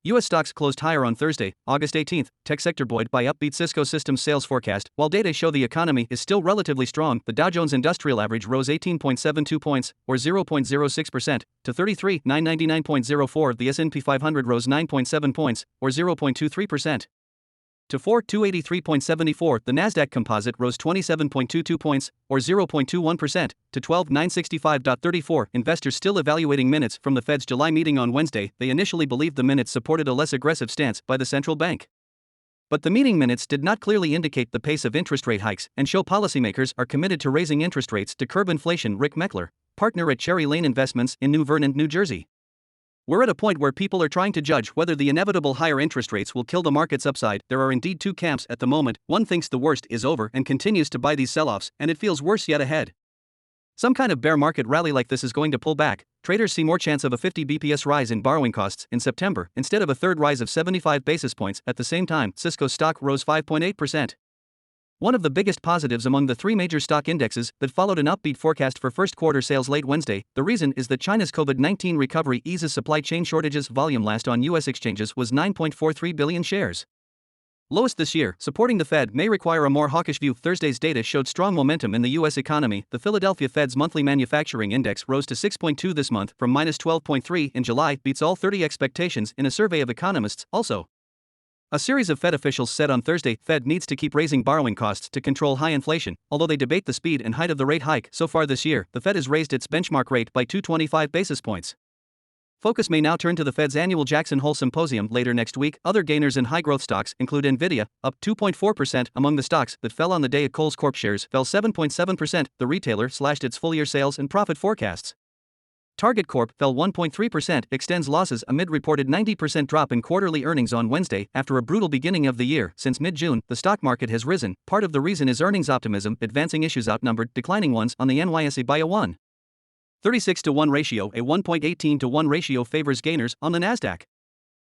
U.S. stocks closed higher on Thursday, August 18. Tech sector buoyed by upbeat Cisco Systems sales forecast. While data show the economy is still relatively strong, the Dow Jones Industrial Average rose 18.72 points, or 0.06%, to 33,999.04. The S&P 500 rose 9.7 points, or 0.23%, to 4,283.74. The Nasdaq Composite rose 27.22 points, or 0.21%, to 12,965.34. Investors still evaluating minutes from the Fed's July meeting on Wednesday. They initially believed the minutes supported a less aggressive stance by the central bank. But the meeting minutes did not clearly indicate the pace of interest rate hikes and show policymakers are committed to raising interest rates to curb inflation. Rick Meckler, partner at Cherry Lane Investments in New Vernon, New Jersey. We're at a point where people are trying to judge whether the inevitable higher interest rates will kill the market's upside. There are indeed two camps at the moment. One thinks the worst is over and continues to buy these sell-offs, and it feels worse yet ahead. Some kind of bear market rally like this is going to pull back. Traders see more chance of a 50 bps rise in borrowing costs in September instead of a third rise of 75 basis points. At the same time, Cisco's stock rose 5.8%. One of the biggest positives among the three major stock indexes that followed an upbeat forecast for first quarter sales late Wednesday. The reason is that China's COVID-19 recovery eases supply chain shortages. Volume last on U.S. exchanges was 9.43 billion shares. Lowest this year. Supporting the Fed may require a more hawkish view. Thursday's data showed strong momentum in the U.S. economy. The Philadelphia Fed's monthly manufacturing index rose to 6.2 this month from minus 12.3 in July, beats all 30 expectations in a survey of economists. Also, a series of Fed officials said on Thursday, Fed needs to keep raising borrowing costs to control high inflation. Although they debate the speed and height of the rate hike so far this year, the Fed has raised its benchmark rate by 225 basis points. Focus may now turn to the Fed's annual Jackson Hole Symposium later next week. Other gainers in high-growth stocks include Nvidia, up 2.4%. Among the stocks that fell on the day, Kohl's Corp shares fell 7.7%. The retailer slashed its full-year sales and profit forecasts. Target Corp fell 1.3%, extends losses amid reported 90% drop in quarterly earnings on Wednesday. After a brutal beginning of the year, since mid-June, the stock market has risen. Part of the reason is earnings optimism, advancing issues outnumbered declining ones on the NYSE by a 1.36 to 1 ratio. A 1.18 to 1 ratio favors gainers on the Nasdaq.